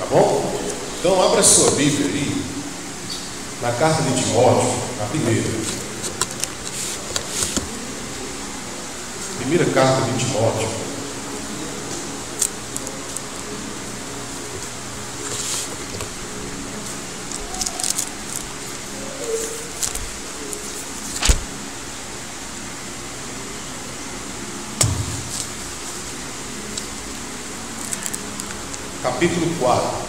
Tá bom? Então abra sua Bíblia aí, na carta de Timóteo, na primeira carta de Timóteo. Capítulo 4.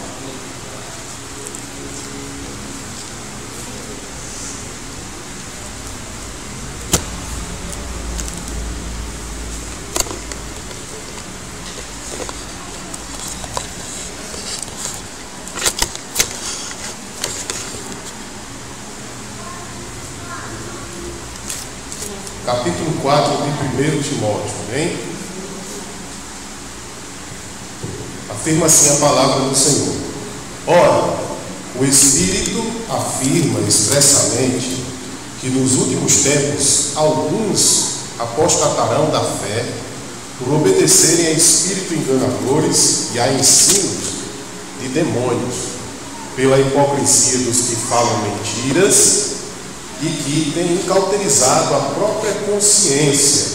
Capítulo 4 de 1 Timóteo, amém? Afirma assim a palavra do Senhor. Ora, o Espírito afirma expressamente que nos últimos tempos alguns apostatarão da fé por obedecerem a espíritos enganadores e a ensinos de demônios, pela hipocrisia dos que falam mentiras e que têm cauterizado a própria consciência,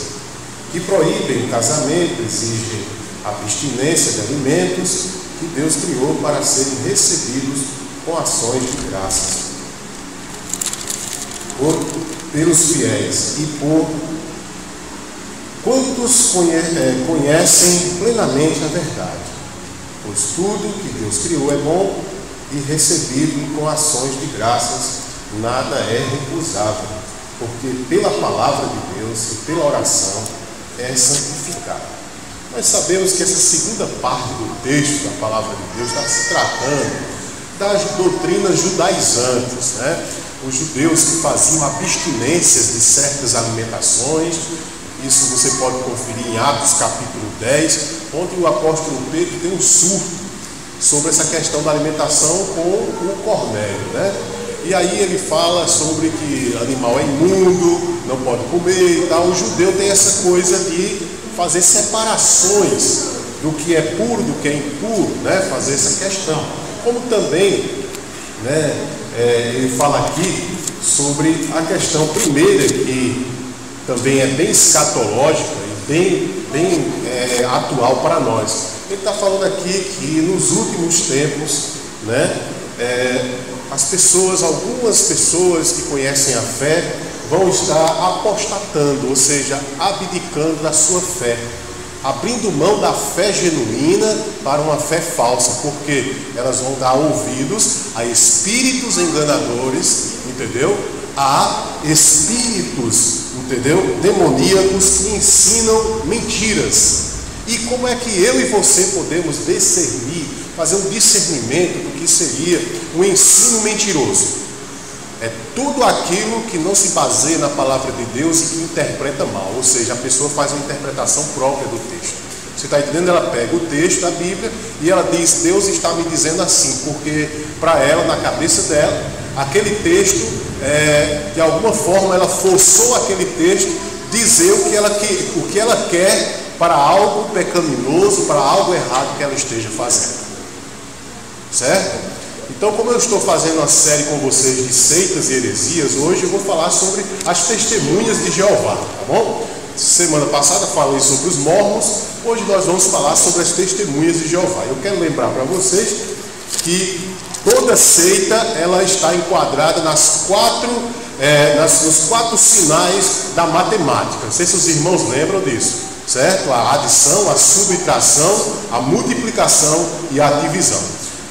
que proíbem o casamento, exigem abstinência de alimentos que Deus criou para serem recebidos com ações de graças pelos fiéis e por quantos conhecem plenamente a verdade. Pois tudo que Deus criou é bom e recebido com ações de graças nada é recusável, porque pela palavra de Deus e pela oração é santificado. Nós sabemos que essa segunda parte do texto da palavra de Deus está se tratando das doutrinas judaizantes, né? Os judeus que faziam abstinências de certas alimentações. Isso você pode conferir em Atos capítulo 10, onde o apóstolo Pedro tem um surto sobre essa questão da alimentação com o Cornélio, né? E aí ele fala sobre que animal é imundo, não pode comer e tal. O judeu tem essa coisa de fazer separações do que é puro, do que é impuro, né? Fazer essa questão. Como também, né, ele fala aqui sobre a questão primeira, que também é bem escatológica e bem atual para nós. Ele está falando aqui que nos últimos tempos, né, algumas pessoas que conhecem a fé vão estar apostatando, ou seja, abdicando da sua fé, abrindo mão da fé genuína para uma fé falsa, porque elas vão dar ouvidos a espíritos enganadores, entendeu? A espíritos, entendeu? Demoníacos que ensinam mentiras. E como é que eu e você podemos discernir, fazer um discernimento do que seria um ensino mentiroso? É tudo aquilo que não se baseia na palavra de Deus e que interpreta mal, ou seja, a pessoa faz uma interpretação própria do texto. Você está entendendo? Ela pega o texto da Bíblia e ela diz: Deus está me dizendo assim, porque para ela, na cabeça dela, aquele texto, de alguma forma, ela forçou aquele texto dizer o que ela quer para algo pecaminoso, para algo errado que ela esteja fazendo. Certo? Então, como eu estou fazendo uma série com vocês de seitas e heresias, hoje eu vou falar sobre as testemunhas de Jeová, tá bom? Semana passada falei sobre os mormons, hoje nós vamos falar sobre as testemunhas de Jeová. Eu quero lembrar para vocês que toda seita, ela está enquadrada nos quatro sinais da matemática. Não sei se os irmãos lembram disso, certo? A adição, a subtração, a multiplicação e a divisão.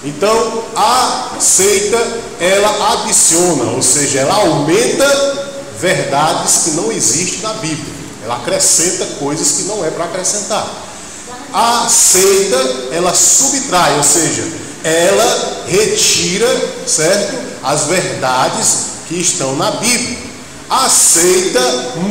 Então, a seita, ela adiciona, ou seja, ela aumenta verdades que não existem na Bíblia. Ela acrescenta coisas que não é para acrescentar. A seita, ela subtrai, ou seja, ela retira, certo, as verdades que estão na Bíblia. A seita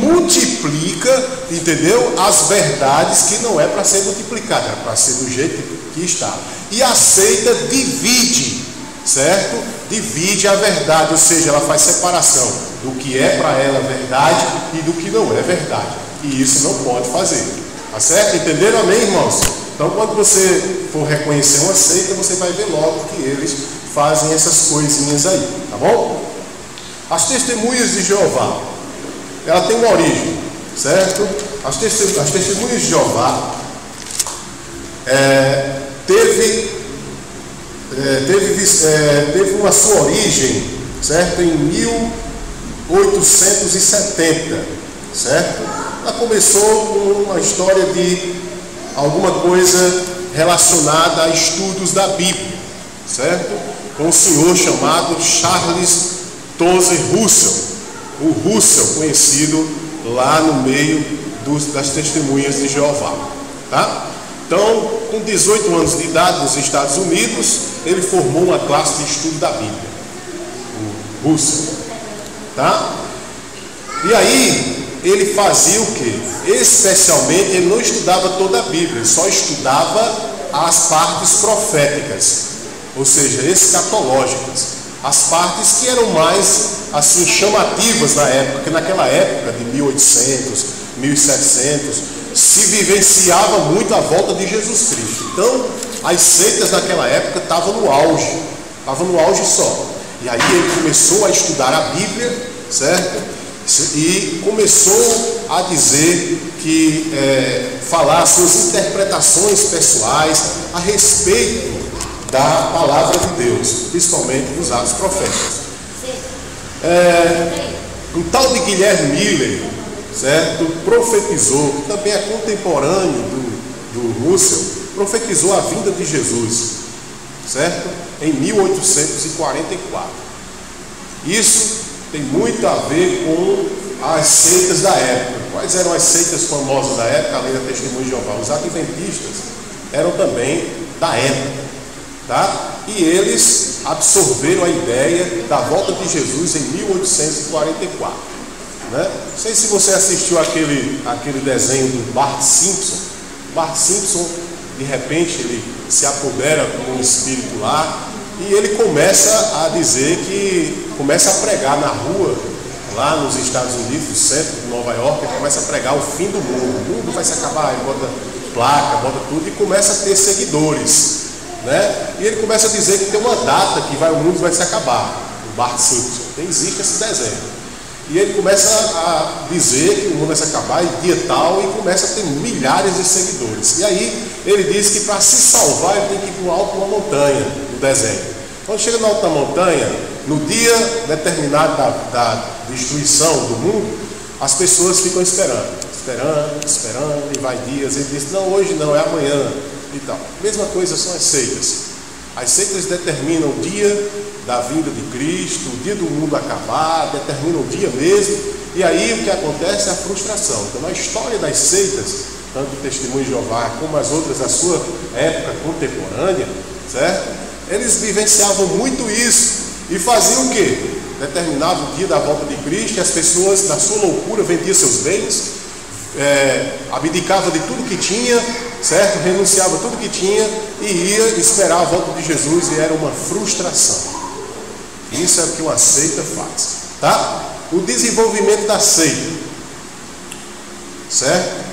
multiplica, entendeu? As verdades que não é para ser multiplicada, é para ser do jeito que está. E a seita divide, certo? Divide a verdade, ou seja, ela faz separação do que é para ela verdade e do que não é verdade. E isso não pode fazer. Tá certo? Entenderam? Amém, irmãos? Então, quando você for reconhecer uma seita, você vai ver logo que eles fazem essas coisinhas aí, tá bom? As testemunhas de Jeová, ela tem uma origem, certo? As testemunhas de Jeová teve uma sua origem, certo? Em 1870, certo? Ela começou com uma história de alguma coisa relacionada a estudos da Bíblia, certo? Com um senhor chamado Charles Tozer Russell, o Russell conhecido lá no meio das testemunhas de Jeová, tá? Então, com 18 anos de idade nos Estados Unidos, ele formou uma classe de estudo da Bíblia, o Russell, tá? E aí, ele fazia o quê? Especialmente, ele não estudava toda a Bíblia, ele só estudava as partes proféticas, ou seja, escatológicas, as partes que eram mais, assim, chamativas na época, porque naquela época de 1800, 1700, se vivenciava muito a volta de Jesus Cristo. Então, as seitas naquela época estavam no auge só. E aí ele começou a estudar a Bíblia, certo? E começou a dizer que, falar suas interpretações pessoais a respeito da palavra de Deus, principalmente dos atos proféticos. Um tal de Guilherme Miller, certo? Profetizou, que também é contemporâneo do Russell, profetizou a vinda de Jesus, certo? Em 1844. Isso tem muito a ver com as seitas da época. Quais eram as seitas famosas da época, além da Testemunha de Jeová? Os adventistas eram também da época, tá? E eles absorveram a ideia da volta de Jesus em 1844, né? Não sei se você assistiu aquele desenho do Bart Simpson. Bart Simpson, de repente, ele se apodera com um espírito lá e ele começa a dizer começa a pregar na rua, lá nos Estados Unidos, no centro de Nova York. Ele começa a pregar o fim do mundo. O mundo vai se acabar. Ele bota placa, bota tudo e começa a ter seguidores, né? E ele começa a dizer que tem uma data que o mundo vai se acabar. O Bart Simpson. Existe esse desenho. E ele começa a dizer que o mundo vai se acabar em dia tal e começa a ter milhares de seguidores. E aí ele diz que para se salvar ele tem que ir para o alto de uma montanha, no desenho. Quando chega no alto da montanha, no dia determinado da destruição do mundo, as pessoas ficam esperando, e vai dias. Ele diz, não, hoje não, é amanhã e tal. Mesma coisa são as seitas. As seitas determinam o dia da vinda de Cristo, o dia do mundo acabar, determinam o dia mesmo, e aí o que acontece é a frustração. Então, a história das seitas, tanto o Testemunho de Jeová como as outras da sua época contemporânea, certo? Eles vivenciavam muito isso e faziam o quê? Determinavam o dia da volta de Cristo e as pessoas, na sua loucura, vendiam seus bens, abdicavam de tudo que tinha, certo? Renunciava a tudo que tinha e ia esperar a volta de Jesus, e era uma frustração. Isso é o que uma seita faz, tá? O desenvolvimento da seita, certo?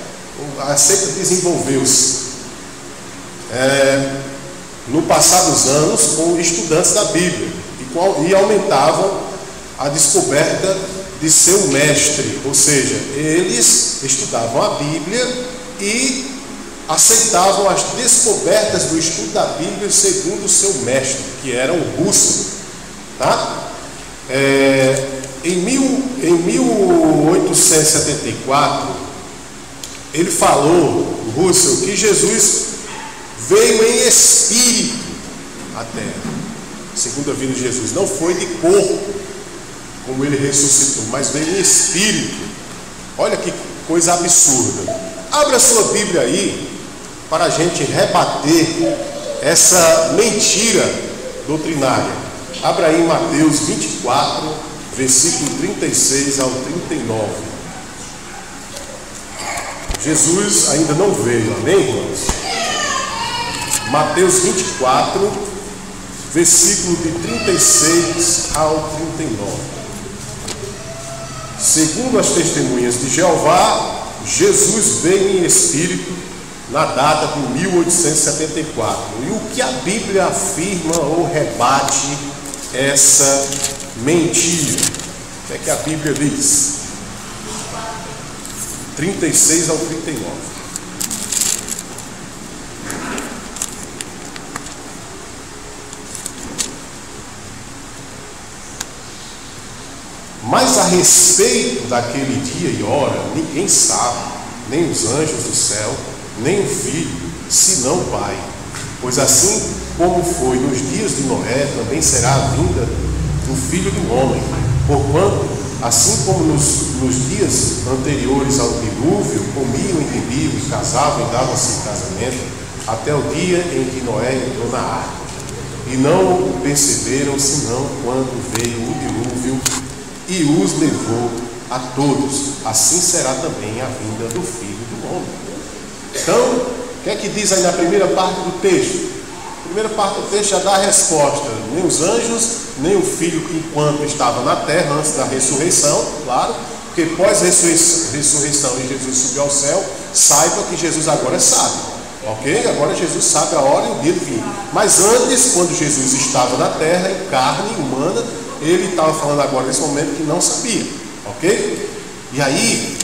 A seita desenvolveu-se no passar dos anos com estudantes da Bíblia e aumentavam a descoberta de seu mestre, ou seja, eles estudavam a Bíblia e aceitavam as descobertas do estudo da Bíblia segundo o seu mestre, que era o Russell, tá? Em 1874, ele falou, o Russell, que Jesus veio em espírito à terra, segunda vinda de Jesus. Não foi de corpo, como ele ressuscitou, mas veio em espírito. Olha que coisa absurda. Abra sua Bíblia aí para a gente rebater essa mentira doutrinária. Abra aí em Mateus 24, versículo 36 ao 39. Jesus ainda não veio, amém, irmãos? Mateus 24, versículo de 36 ao 39. Segundo as testemunhas de Jeová, Jesus veio em espírito na data de 1874. E o que a Bíblia afirma ou rebate essa mentira? O que é que a Bíblia diz? 36 ao 39. Mas a respeito daquele dia e hora, ninguém sabe, nem os anjos do céu, nem o Filho, senão o Pai. Pois assim como foi nos dias de Noé, também será a vinda do Filho do Homem. Porquanto, assim como nos dias anteriores ao dilúvio, comiam e bebiam e casavam e davam-se em casamento, até o dia em que Noé entrou na arca. E não o perceberam, senão quando veio o dilúvio e os levou a todos. Assim será também a vinda do Filho do Homem. Então, o que é que diz aí na primeira parte do texto? A primeira parte do texto já dá a resposta. Nem os anjos, nem o Filho, enquanto estava na terra, antes da ressurreição, claro, porque pós-ressurreição e Jesus subiu ao céu, saiba que Jesus agora sabe, ok? Agora Jesus sabe a hora e o dia do fim. Mas antes, quando Jesus estava na terra, em carne humana, ele estava falando agora nesse momento que não sabia, ok? E aí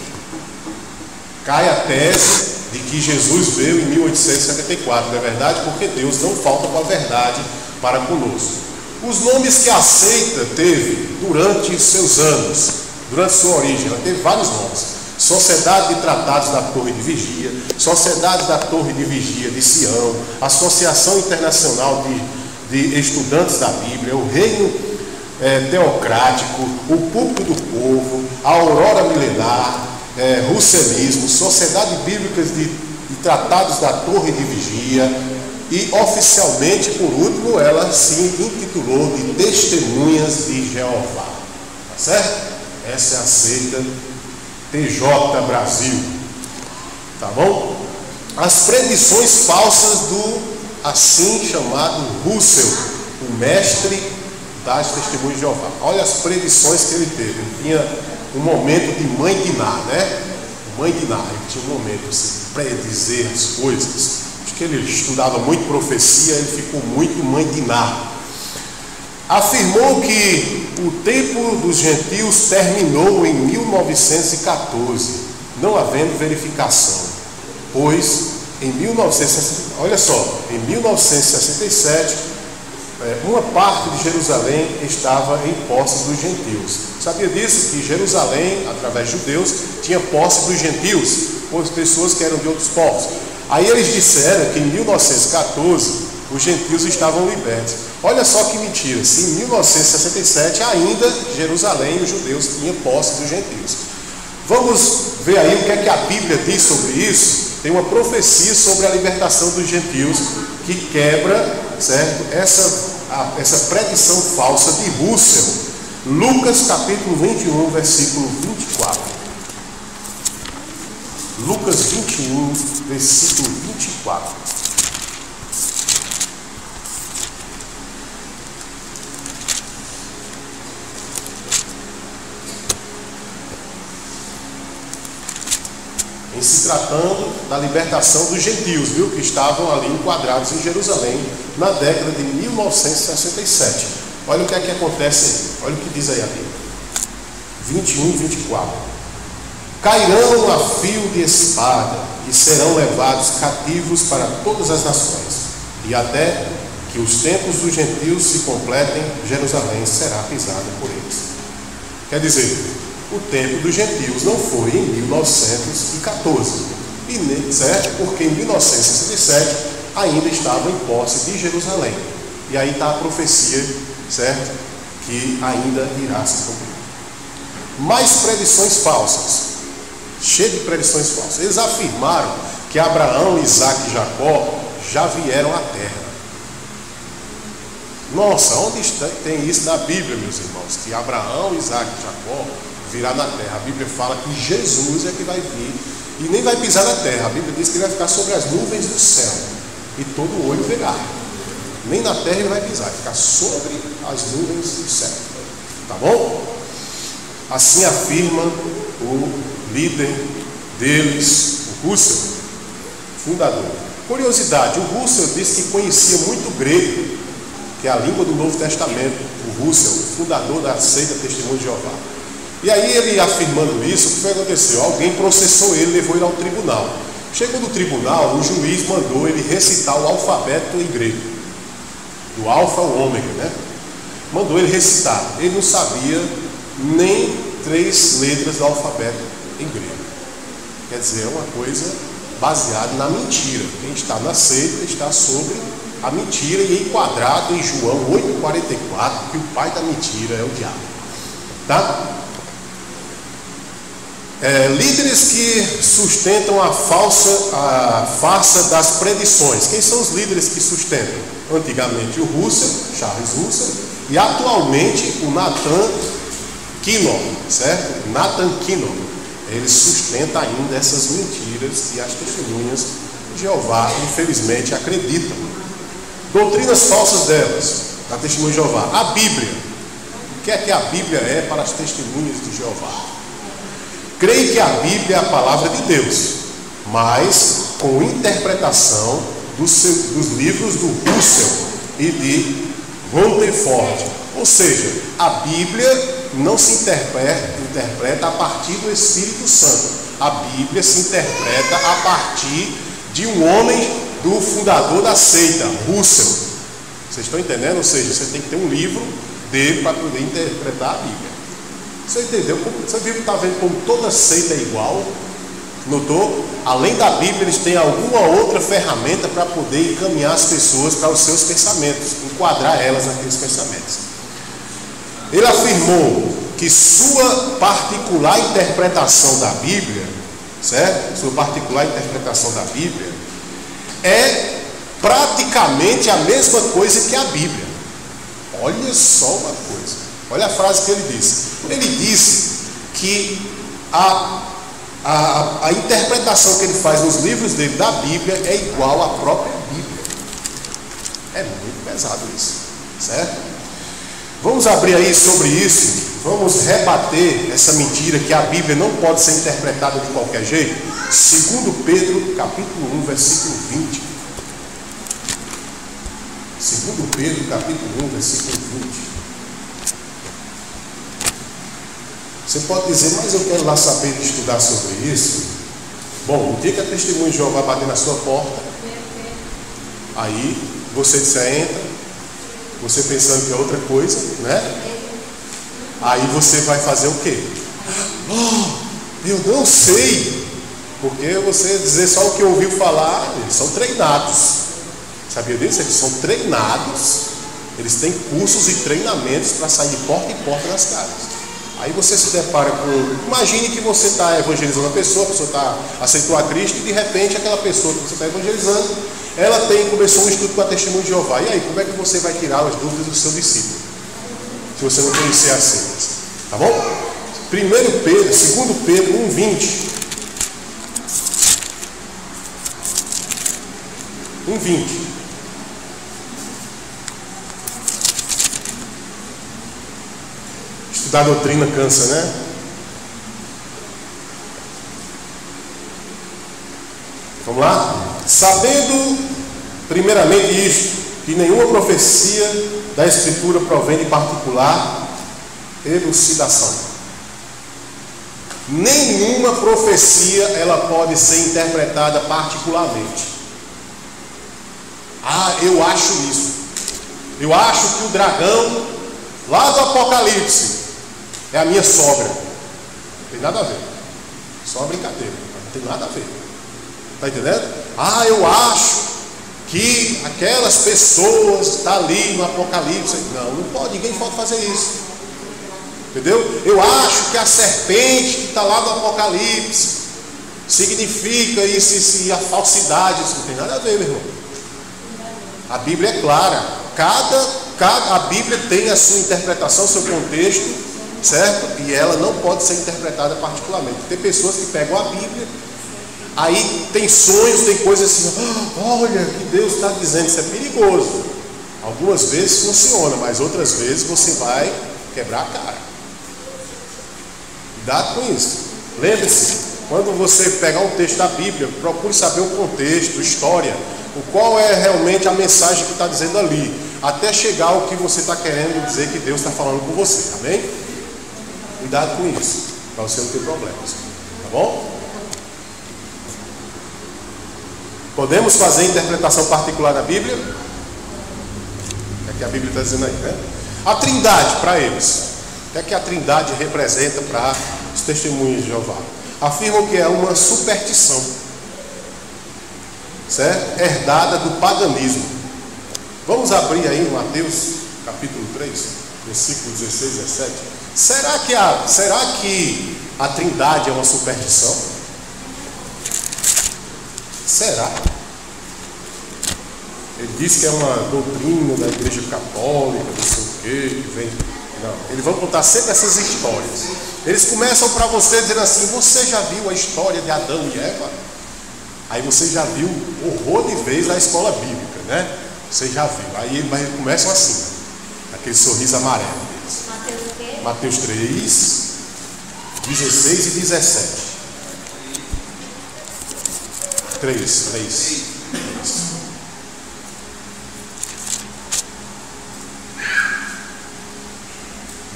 cai a tese de que Jesus veio em 1874, não é verdade? Porque Deus não falta com a verdade para conosco. Os nomes que a seita teve durante seus anos, durante sua origem, ela teve vários nomes: Sociedade de Tratados da Torre de Vigia, Sociedade da Torre de Vigia de Sião, Associação Internacional de Estudantes da Bíblia, o Reino Teocrático, o Púlpito do Povo, a Aurora Milenar, Russelismo, Sociedade Bíblica de Tratados da Torre de Vigia, e oficialmente, por último, ela se intitulou de Testemunhas de Jeová. Tá certo? Essa é a seita TJ Brasil. Tá bom? As predições falsas do assim chamado Russell, o mestre das Testemunhas de Jeová. Olha as predições que ele teve. Ele tinha um momento de mãe de Ná, né? Mãe de Ná, ele tinha um momento assim, de predizer as coisas. Acho que ele estudava muito profecia, ele ficou muito mãe de Ná. Afirmou que o tempo dos gentios terminou em 1914, não havendo verificação, pois em 1967, uma parte de Jerusalém estava em posse dos gentios. Sabia disso? Que Jerusalém, através de judeus, tinha posse dos gentios, ou pessoas que eram de outros povos. Aí eles disseram que em 1914 os gentios estavam libertos. Olha só que mentira, se em 1967 ainda Jerusalém e os judeus tinham posse dos gentios. Vamos ver aí o que é que a Bíblia diz sobre isso. Tem uma profecia sobre a libertação dos gentios que quebra, certo, essa predição falsa de Russell. Lucas capítulo 21, versículo 24. Lucas 21, versículo 24. Em se tratando da libertação dos gentios, viu, que estavam ali enquadrados em Jerusalém na década de 1967. Olha o que é que acontece aí. Olha o que diz aí a Bíblia. 21 e 24. Cairão a fio de espada e serão levados cativos para todas as nações, e até que os tempos dos gentios se completem, Jerusalém será pisada por eles. Quer dizer, o tempo dos gentios não foi em 1914, certo? Porque em 1967 ainda estava em posse de Jerusalém. E aí está a profecia, certo? Que ainda irá se cumprir. Mais predições falsas, cheio de predições falsas. Eles afirmaram que Abraão, Isaac e Jacó já vieram à terra. Nossa, onde tem isso na Bíblia, meus irmãos? Que Abraão, Isaac e Jacó virá na terra. A Bíblia fala que Jesus é que vai vir e nem vai pisar na terra. A Bíblia diz que ele vai ficar sobre as nuvens do céu e todo olho verá. Nem na terra ele vai pisar, vai ficar sobre as nuvens do céu. Tá bom? Assim afirma o líder deles, o Russell. fundador. Curiosidade, o Russell disse que conhecia muito grego, que é a língua do Novo Testamento. O Russell, o fundador da seita Testemunho de Jeová. E aí ele afirmando isso, o que foi que aconteceu? Alguém processou ele, levou ele ao tribunal. Chegou no tribunal, o juiz mandou ele recitar o alfabeto em grego, do alfa ao ômega, né? Mandou ele recitar. Ele não sabia nem 3 letras do alfabeto em grego. Quer dizer, é uma coisa baseada na mentira. Quem está na seita está sobre a mentira, e enquadrado em João 8,44, que o pai da mentira é o diabo. Tá? Líderes que sustentam a farsa das predições. Quem são os líderes que sustentam? Antigamente o Russell, Charles Russell, e atualmente o Nathan Kinnon, certo? Nathan Kinnon. Ele sustenta ainda essas mentiras e as testemunhas de Jeová, infelizmente, acreditam. Doutrinas falsas delas, da testemunha de Jeová. A Bíblia. O que a Bíblia é para as testemunhas de Jeová? Creio que a Bíblia é a palavra de Deus, mas com interpretação dos livros do Russell e de Rutherford. Ou seja, a Bíblia não se interpreta a partir do Espírito Santo. A Bíblia se interpreta a partir de um homem, do fundador da seita, Russell. Vocês estão entendendo? Ou seja, você tem que ter um livro dele para poder interpretar a Bíblia. Você entendeu? Você viu que está vendo como toda seita é igual? Notou? Além da Bíblia, eles têm alguma outra ferramenta para poder encaminhar as pessoas para os seus pensamentos, enquadrar elas naqueles pensamentos. Ele afirmou que sua particular interpretação da Bíblia, certo? Sua particular interpretação da Bíblia é praticamente a mesma coisa que a Bíblia. Olha só uma coisa. Olha a frase que ele disse. Ele disse que a interpretação que ele faz nos livros dele da Bíblia é igual à própria Bíblia. É muito pesado isso, certo? Vamos abrir aí sobre isso. Vamos rebater essa mentira que a Bíblia não pode ser interpretada de qualquer jeito. 2 Pedro, capítulo 1, versículo 20. 2 Pedro, capítulo 1, versículo 20. Você pode dizer, mas eu quero lá saber de estudar sobre isso. Bom, o dia que a testemunha de Jeová bater na sua porta, aí você entra, você pensando que é outra coisa, né? Aí você vai fazer o quê? Oh, eu não sei. Porque você dizer só o que ouviu falar, eles são treinados. Sabia disso? Eles são treinados. Eles têm cursos e treinamentos para sair de porta em porta nas casas. Aí você se depara com... Imagine que você está evangelizando a pessoa aceitou a Cristo, e de repente aquela pessoa que você está evangelizando, ela começou um estudo com a testemunha de Jeová. E aí, como é que você vai tirar as dúvidas do seu discípulo? Se você não conhecer as seitas. Tá bom? 2 Pedro 1,20. 1,20. Estudar doutrina cansa, né? Vamos lá? Sabendo, primeiramente, isto, que nenhuma profecia da Escritura provém de particular elucidação. Nenhuma profecia ela pode ser interpretada particularmente. Ah, eu acho isso. Eu acho que o dragão lá do Apocalipse é a minha sogra. Não tem nada a ver. Só uma brincadeira. Não tem nada a ver. Está entendendo? Ah, eu acho que aquelas pessoas estão ali no Apocalipse. Não pode, ninguém pode fazer isso. Entendeu? Eu acho que a serpente que está lá no Apocalipse significa isso e a falsidade. Isso não tem nada a ver, meu irmão. A Bíblia é clara. A Bíblia tem a sua interpretação, seu contexto, certo? E ela não pode ser interpretada particularmente. Tem pessoas que pegam a Bíblia, aí tem sonhos, tem coisas assim, olha que Deus está dizendo, isso é perigoso. Algumas vezes funciona, mas outras vezes você vai quebrar a cara. Cuidado com isso. Lembre-se, Quando você pegar um texto da Bíblia, procure saber o contexto, história, qual é realmente a mensagem que está dizendo ali, até chegar ao que você está querendo dizer que Deus está falando com você, amém? Cuidado com isso, para você não ter problemas, tá bom? Podemos fazer interpretação particular da Bíblia? O que a Bíblia está dizendo aí, né? A Trindade para eles. O que a Trindade representa para os testemunhos de Jeová? Afirmam que é uma superstição, certo? Herdada do paganismo. Vamos abrir aí em Mateus capítulo 3, versículo 16 e 17. Será que a Trindade é uma superstição? Será? Ele diz que é uma doutrina da Igreja Católica, não sei o quê, que vem. Não, eles vão contar sempre essas histórias. Eles começam para você dizendo assim: você já viu a história de Adão e Eva? Aí você já viu horror de vez na escola bíblica, né? Você já viu. Aí eles começam assim, aquele sorriso amarelo deles. Mateus o quê? Mateus 3, 16 e 17. 3.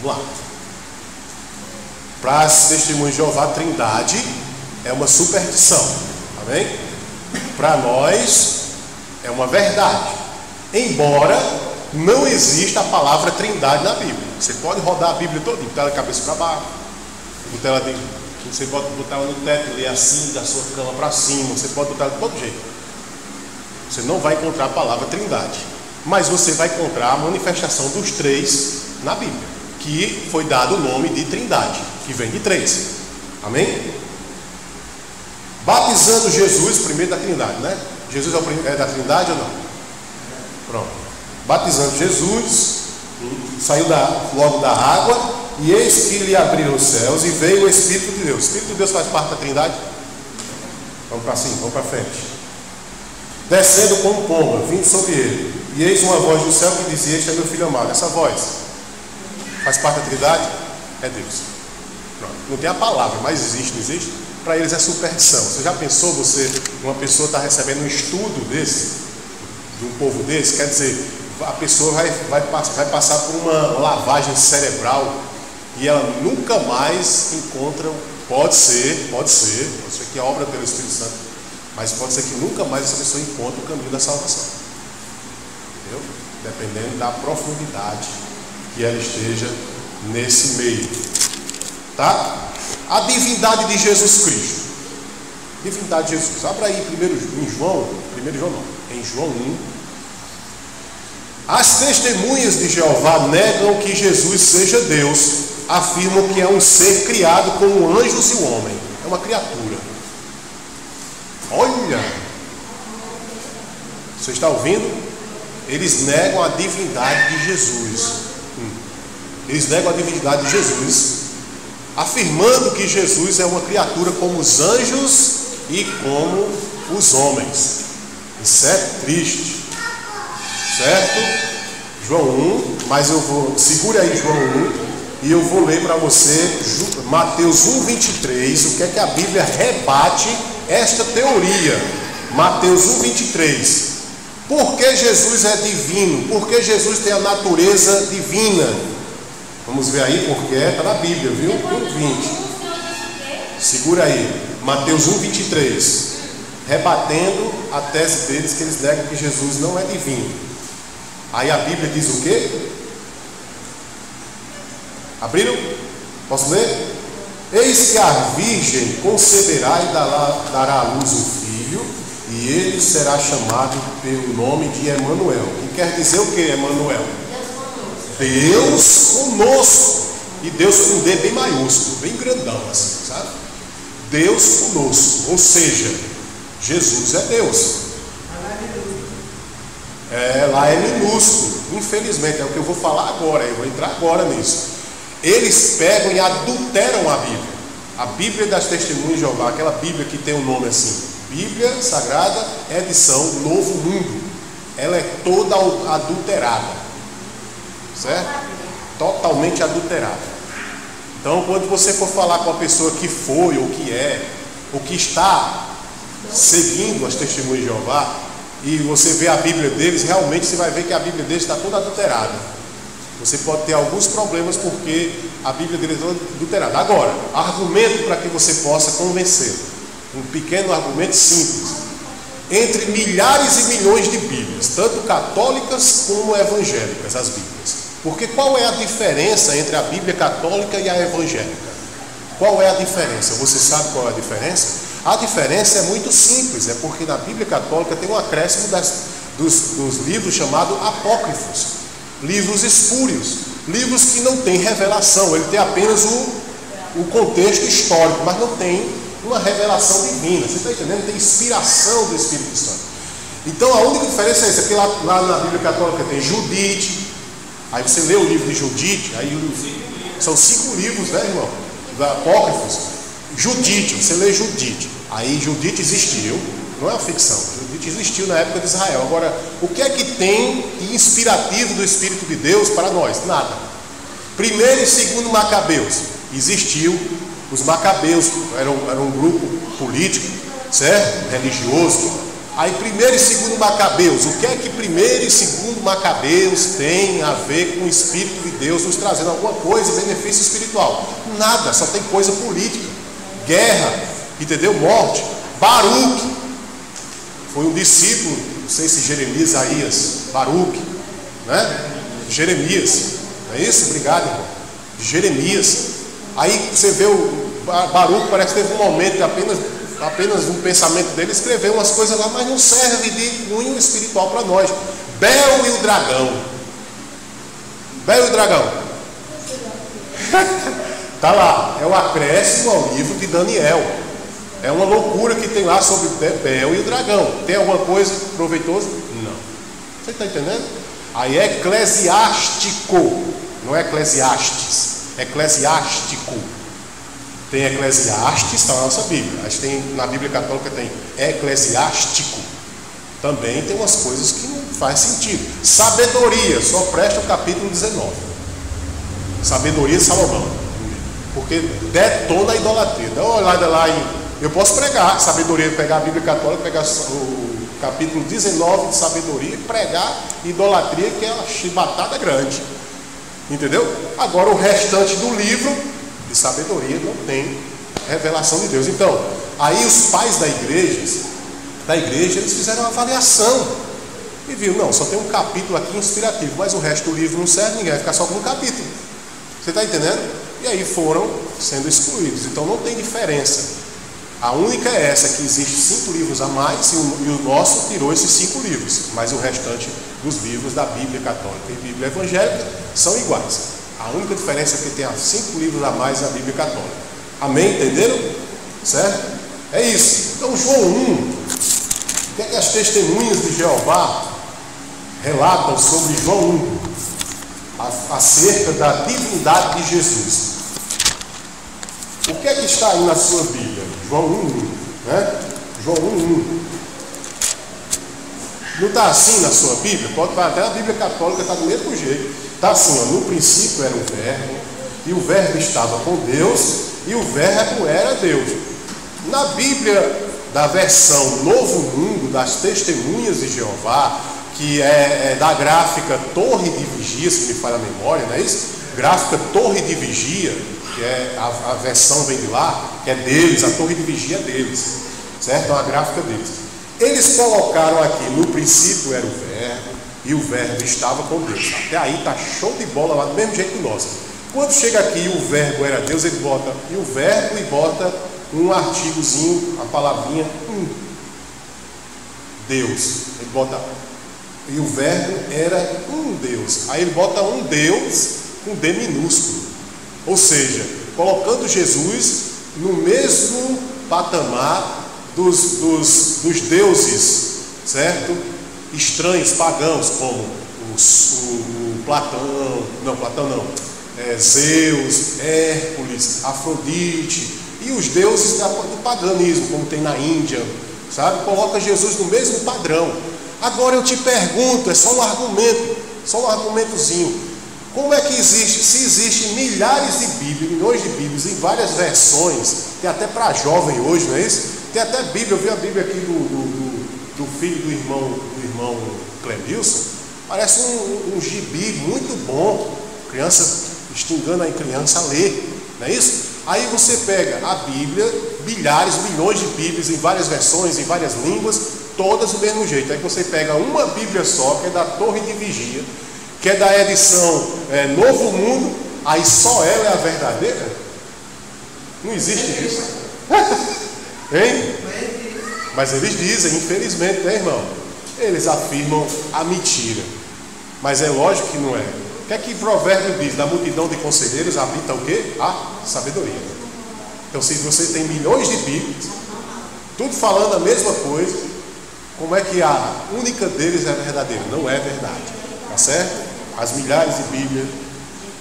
Vamos lá. Para as testemunhas de Jeová, a Trindade é uma superstição, amém? Para nós é uma verdade, embora não exista a palavra Trindade na Bíblia. Você pode rodar a Bíblia toda, botar ela de cabeça para baixo, você pode botar ela no teto e ler assim, da sua cama para cima, você pode botar ela de todo jeito. Você não vai encontrar a palavra Trindade, mas você vai encontrar a manifestação dos três na Bíblia, que foi dado o nome de Trindade, que vem de três, amém? Batizando Jesus, primeiro da Trindade, né? Jesus é da Trindade ou não? Pronto. Batizando Jesus, saiu logo da água, e eis que lhe abriram os céus, e veio o Espírito de Deus. O Espírito de Deus faz parte da Trindade? Vamos para cima, vamos para frente. Descendo como pomba, vindo sobre ele, e eis uma voz do céu que dizia: este é meu filho amado. Essa voz faz parte da Trindade? É Deus. Pronto. Não tem a palavra, mas existe, não existe? Para eles é superstição. Você já pensou, uma pessoa está recebendo um estudo desse, de um povo desse? Quer dizer, a pessoa vai passar por uma lavagem cerebral e ela nunca mais encontra. Pode ser que é obra pelo Espírito Santo, mas pode ser que nunca mais essa pessoa encontre o caminho da salvação, entendeu? Dependendo da profundidade que ela esteja nesse meio, tá? A divindade de Jesus Cristo. Divindade de Jesus. Abra aí em João 1. As testemunhas de Jeová negam que Jesus seja Deus, afirmam que é um ser criado como anjos e o homem. É uma criatura. Olha! Você está ouvindo? Eles negam a divindade de Jesus. Eles negam a divindade de Jesus, afirmando que Jesus é uma criatura como os anjos e como os homens. Isso é triste, certo? João 1, mas segure aí João 1, e eu vou ler para você Mateus 1, 23, o que é que a Bíblia rebate esta teoria. Mateus 1, 23. Por que Jesus é divino? Por que Jesus tem a natureza divina? Vamos ver aí, porque está na Bíblia, viu? 1:20. Segura aí, Mateus 1:23. Rebatendo a tese deles que eles negam que Jesus não é divino. Aí a Bíblia diz o quê? Abriram? Posso ler? Eis que a virgem conceberá e dará à luz um filho, e ele será chamado pelo nome de Emanuel. Que quer dizer o que, Emanuel? Deus conosco. E Deus com um D bem maiúsculo, bem grandão assim, sabe? Deus conosco. Ou seja, Jesus é Deus. Lá é minúsculo. Infelizmente, é o que eu vou falar agora. Eu vou entrar agora nisso. Eles pegam e adulteram a Bíblia. A Bíblia das Testemunhas de Jeová, aquela Bíblia que tem um nome assim, Bíblia Sagrada, edição Novo Mundo. Ela é toda adulterada, certo? Totalmente adulterada. Então, quando você for falar com a pessoa que foi ou que é, o que está seguindo as testemunhas de Jeová, e você vê a Bíblia deles, realmente você vai ver que a Bíblia deles está toda adulterada. Você pode ter alguns problemas porque a Bíblia deles é toda adulterada. Agora, argumento para que você possa convencer. Um pequeno argumento simples. Entre milhares e milhões de Bíblias, tanto católicas como evangélicas, as Bíblias. Porque qual é a diferença entre a Bíblia católica e a evangélica? Qual é a diferença? Você sabe qual é a diferença? A diferença é muito simples, é porque na Bíblia católica tem um acréscimo dos livros chamados apócrifos, livros espúrios, livros que não têm revelação, ele tem apenas o contexto histórico, mas não tem uma revelação divina, você está entendendo? Tem inspiração do Espírito Santo. Então a única diferença é essa, porque lá na Bíblia católica tem Judite, aí você lê o livro de Judite, aí são 5 livros, né, irmão? Apócrifos. Judite, você lê Judite, aí Judite existiu, não é uma ficção, Judite existiu na época de Israel. Agora, o que é que tem de inspirativo do Espírito de Deus para nós? Nada. Primeiro e segundo Macabeus, existiu. Os Macabeus eram um grupo político, certo? Religioso. Aí primeiro e segundo Macabeus, o que é que primeiro e segundo Macabeus tem a ver com o Espírito de Deus nos trazendo alguma coisa, benefício espiritual? Nada, só tem coisa política. Guerra, entendeu? Morte. Baruque foi um discípulo, não sei se Jeremias, Isaías, Baruque, né? Jeremias, não é isso? Obrigado, irmão. Jeremias. Aí você vê o Baruque, parece que teve um momento que apenas um pensamento dele escreveu umas coisas lá, mas não serve de cunho espiritual para nós. Bel e o dragão. Bel e o dragão. Está lá, é o acréscimo ao livro de Daniel. É uma loucura que tem lá sobre Bel e o dragão. Tem alguma coisa proveitosa? Não. Você está entendendo? Aí é eclesiástico, não é Eclesiastes, é eclesiástico. Tem Eclesiastes, está na nossa Bíblia. Mas tem, na Bíblia católica tem eclesiástico. Também tem umas coisas que não faz sentido. Sabedoria, só presta o capítulo 19. Sabedoria de Salomão. Porque detona a idolatria. Dá uma olhada lá eu posso pregar sabedoria, pegar a Bíblia católica, pegar o capítulo 19 de sabedoria e pregar idolatria, que é uma chibatada grande. Entendeu? Agora o restante do livro de sabedoria não tem revelação de Deus. Então, aí os pais da igreja, eles fizeram uma avaliação e viram, não, só tem um capítulo aqui inspirativo, mas o resto do livro não serve, ninguém vai ficar só com um capítulo. Você está entendendo? E aí foram sendo excluídos. Então não tem diferença. A única é essa, que existe 5 livros a mais, e o nosso tirou esses 5 livros, mas o restante dos livros da Bíblia católica e Bíblia evangélica são iguais. A única diferença é que tem 5 livros a mais na Bíblia católica. Amém? Entenderam? Certo? É isso. Então João 1, o que é que as testemunhas de Jeová relatam sobre João 1? Acerca da divindade de Jesus. O que é que está aí na sua Bíblia? João 1, né? João 1. Não está assim na sua Bíblia? Pode estar, até a Bíblia católica está do mesmo jeito. Está assim, ó, no princípio era o verbo, e o verbo estava com Deus, e o verbo era Deus. Na Bíblia da versão Novo Mundo, das Testemunhas de Jeová, que é da gráfica Torre de Vigia, se me falha a memória, não é isso? Gráfica Torre de Vigia, que é a versão vem de lá, que é deles, a Torre de Vigia é deles, certo? É uma gráfica deles. Eles colocaram aqui, no princípio era o verbo, e o verbo estava com Deus. Até aí está show de bola lá, do mesmo jeito que nós. Quando chega aqui o verbo era Deus, ele bota e o verbo e bota um artigozinho, a palavrinha Deus. Ele bota e o verbo era um Deus. Aí ele bota um Deus com D minúsculo. Ou seja, colocando Jesus no mesmo patamar dos deuses, certo? Estranhos, pagãos, como o Platão, Zeus, Hércules, Afrodite e os deuses do paganismo, como tem na Índia, sabe? Coloca Jesus no mesmo padrão. Agora eu te pergunto, é só um argumento, só um argumentozinho. Como é que existe? Se existem milhares de Bíblias, milhões de Bíblias em várias versões, tem até para jovem hoje, não é isso? Tem até Bíblia, eu vi a Bíblia aqui do filho do irmão Clemilson, parece um gibi muito bom, criança, instigando a criança a ler, não é isso? Aí você pega a Bíblia, milhares, milhões de Bíblias em várias versões, em várias línguas, todas do mesmo jeito. Aí você pega uma Bíblia só, que é da Torre de Vigia, que é da edição Novo Mundo, aí só ela é a verdadeira? Não existe isso. Hein? Mas eles dizem, infelizmente, né, irmão? Eles afirmam a mentira. Mas é lógico que não é. O que é que Provérbio diz? Da multidão de conselheiros habita o quê? A sabedoria. Então, se você tem milhões de Bíblias, tudo falando a mesma coisa, como é que a única deles é verdadeira? Não é verdade. Tá certo? As milhares de Bíblias,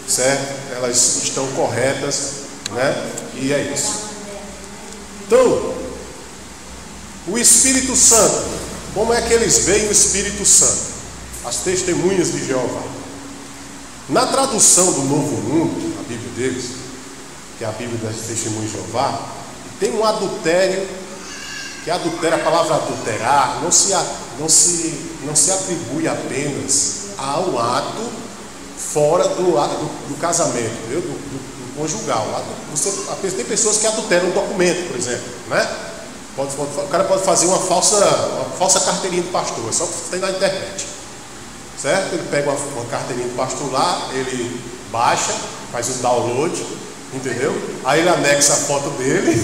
certo? Elas estão corretas, né? E é isso. Então, o Espírito Santo, como é que eles veem o Espírito Santo? As testemunhas de Jeová. Na tradução do Novo Mundo, a Bíblia deles, que é a Bíblia das Testemunhas de Jeová, tem um adultério, que adultério, a palavra adulterar, não se atribui apenas a um ato fora do casamento, do conjugal. Tem pessoas que adulteram um documento, por exemplo, né? O cara pode fazer uma falsa carteirinha de pastor, é só que tem na internet. Certo? Ele pega uma carteirinha de pastor lá, ele baixa, faz um download, entendeu? Aí ele anexa a foto dele,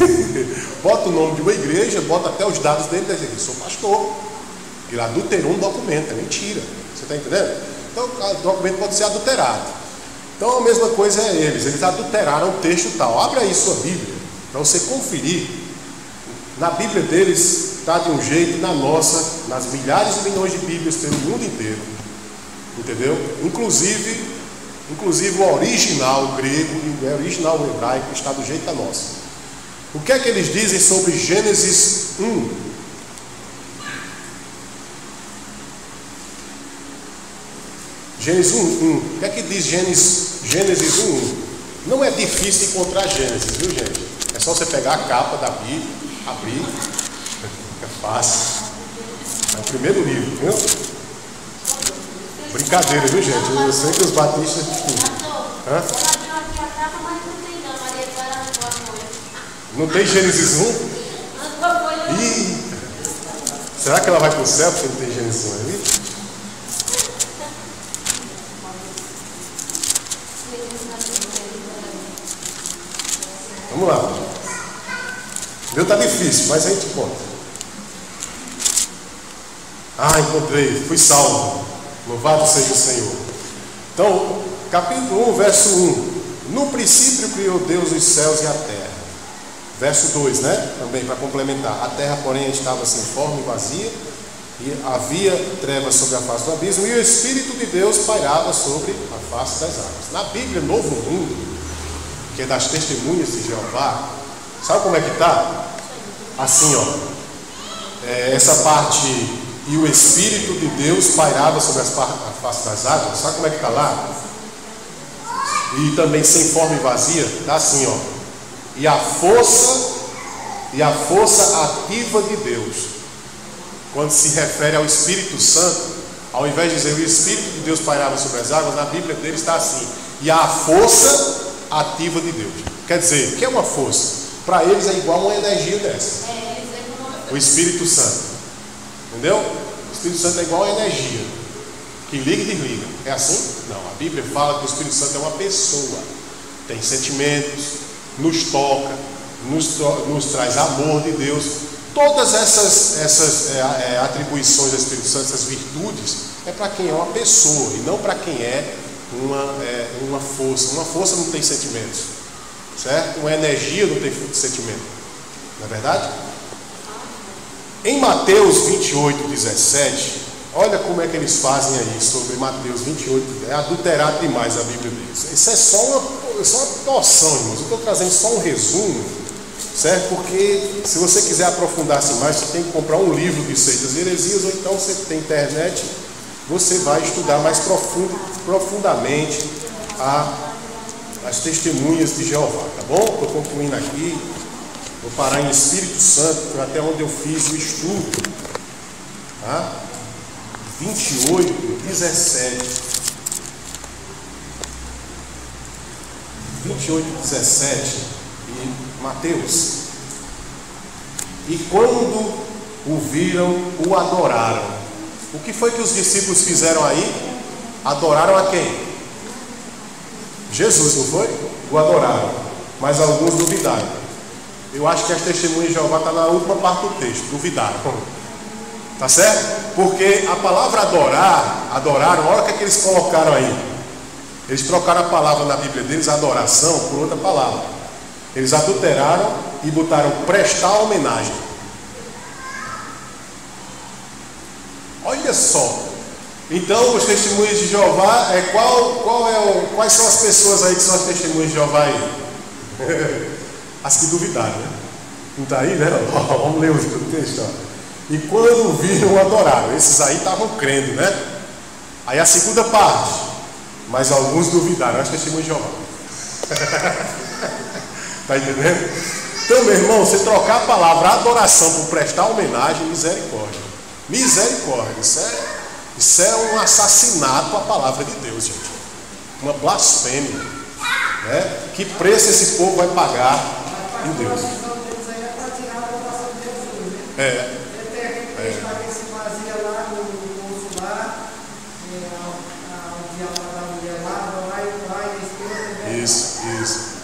bota o nome de uma igreja, bota até os dados dele, diz: eu sou pastor. Ele adulterou um documento, é mentira. Você está entendendo? Então o documento pode ser adulterado. Então a mesma coisa é eles adulteraram o texto tal. Abre aí sua Bíblia, para você conferir. Na Bíblia deles está de um jeito, na nossa, nas milhares e milhões de Bíblias pelo mundo inteiro. Entendeu? Inclusive o original grego e o original hebraico está do jeito da nossa. O que é que eles dizem sobre Gênesis 1? Gênesis 1. O que é que diz Gênesis 1? Não é difícil encontrar Gênesis, viu, gente? É só você pegar a capa da Bíblia, abrir, é fácil. É o primeiro livro, viu? Brincadeira, viu, gente? Eu sei que os batistas não tem Gênesis 1? Ih, será que ela vai para o céu porque não tem Gênesis 1 ali? Vamos lá. Meu tá difícil, mas a gente encontra. Encontrei, fui salvo. Louvado seja o Senhor. Então, capítulo 1, verso 1. No princípio criou Deus os céus e a terra. Verso 2, né? Também para complementar. A terra, porém, estava sem forma e vazia, e havia trevas sobre a face do abismo, e o Espírito de Deus pairava sobre a face das águas. Na Bíblia Novo Mundo, que é das Testemunhas de Jeová, sabe como é que está? Assim, ó. Essa parte... E o Espírito de Deus pairava sobre a face das águas. Sabe como é que está lá? E também sem forma e vazia. Está assim, ó. E a força ativa de Deus. Quando se refere ao Espírito Santo, ao invés de dizer o Espírito de Deus pairava sobre as águas, na Bíblia dele está assim: e a força ativa de Deus. Quer dizer, o que é uma força? Para eles é igual uma energia dessa. O Espírito Santo. Entendeu? O Espírito Santo é igual a energia que liga e desliga. É assim? Não. A Bíblia fala que o Espírito Santo é uma pessoa. Tem sentimentos, nos toca, nos traz amor de Deus. Todas essas atribuições do Espírito Santo, essas virtudes, é para quem é uma pessoa e não para quem é uma força. Uma força não tem sentimentos, certo? Uma energia não tem sentimento. Não é verdade? Em Mateus 28, 17, olha como é que eles fazem aí sobre Mateus 28, é adulterado demais a Bíblia deles. Isso é só uma noção, irmãos. Eu estou trazendo só um resumo, certo? Porque se você quiser aprofundar-se mais, você tem que comprar um livro de seitas e heresias, ou então você tem internet, você vai estudar mais profundamente as testemunhas de Jeová, tá bom? Estou concluindo aqui. Vou parar em Espírito Santo, foi até onde eu fiz o estudo. Tá? 28, 17. 28, 17 e Mateus. E quando o viram, o adoraram. O que foi que os discípulos fizeram aí? Adoraram a quem? Jesus, não foi? O adoraram. Mas alguns duvidaram. Eu acho que as testemunhas de Jeová estão na última parte do texto. Duvidaram. Tá certo? Porque a palavra adoraram, olha o que é que eles colocaram aí. Eles trocaram a palavra na Bíblia deles, adoração, por outra palavra. Eles adulteraram e botaram prestar homenagem. Olha só. Então, os testemunhos de Jeová, quais são as pessoas aí que são as testemunhas de Jeová aí? As que duvidaram, né? Não está aí, né? Vamos ler o texto. Ó. E quando viram, adoraram. Esses aí estavam crendo, né? Aí a segunda parte. Mas alguns duvidaram. As testemunhas de Jeová. Está entendendo? Então, meu irmão, você trocar a palavra adoração por prestar homenagem, misericórdia. Misericórdia. Isso é um assassinato à palavra de Deus, gente. Uma blasfêmia. Né? Que preço esse povo vai pagar em Deus? Isso.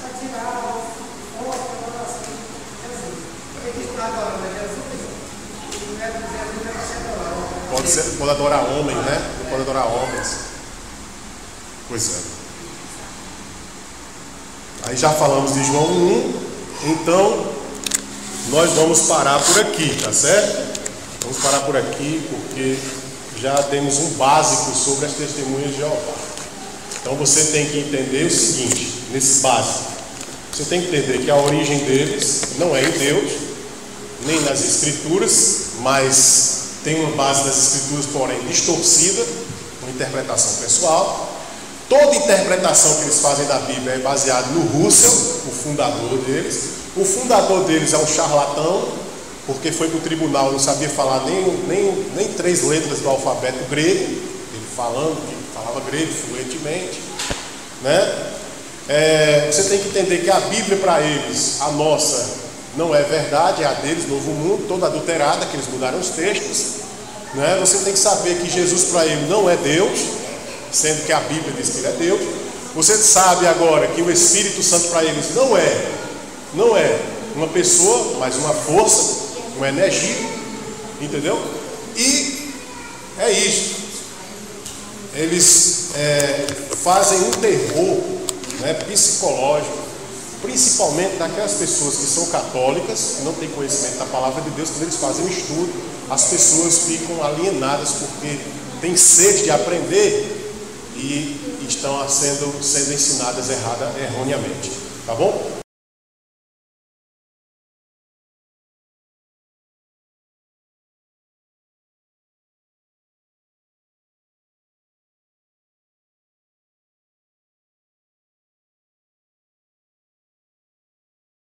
Pode adorar homem, né? Não pode adorar homens. Pois é. Aí já falamos de João 1. Então nós vamos parar por aqui, tá certo? Vamos parar por aqui porque já temos um básico sobre as testemunhas de Jeová. Então você tem que entender o seguinte, nesse básico. Você tem que entender que a origem deles não é em Deus, nem nas Escrituras, mas tem uma base das Escrituras, porém distorcida, uma interpretação pessoal. Toda interpretação que eles fazem da Bíblia é baseada no Russell, o fundador deles. O fundador deles é um charlatão, porque foi para o tribunal, não sabia falar nem 3 letras do alfabeto grego, ele falando que falava grego fluentemente, né? Você tem que entender que a Bíblia para eles, a nossa, não é verdade, é a deles, Novo Mundo, toda adulterada, que eles mudaram os textos, né? Você tem que saber que Jesus para ele não é Deus, sendo que a Bíblia diz que ele é Deus. Você sabe agora que o Espírito Santo para eles não é uma pessoa, mas uma força, uma energia, entendeu? E é isso. Eles fazem um terror, né, psicológico, principalmente daquelas pessoas que são católicas, que não têm conhecimento da palavra de Deus. Quando eles fazem um estudo, as pessoas ficam alienadas porque têm sede de aprender e estão sendo ensinadas erroneamente, tá bom?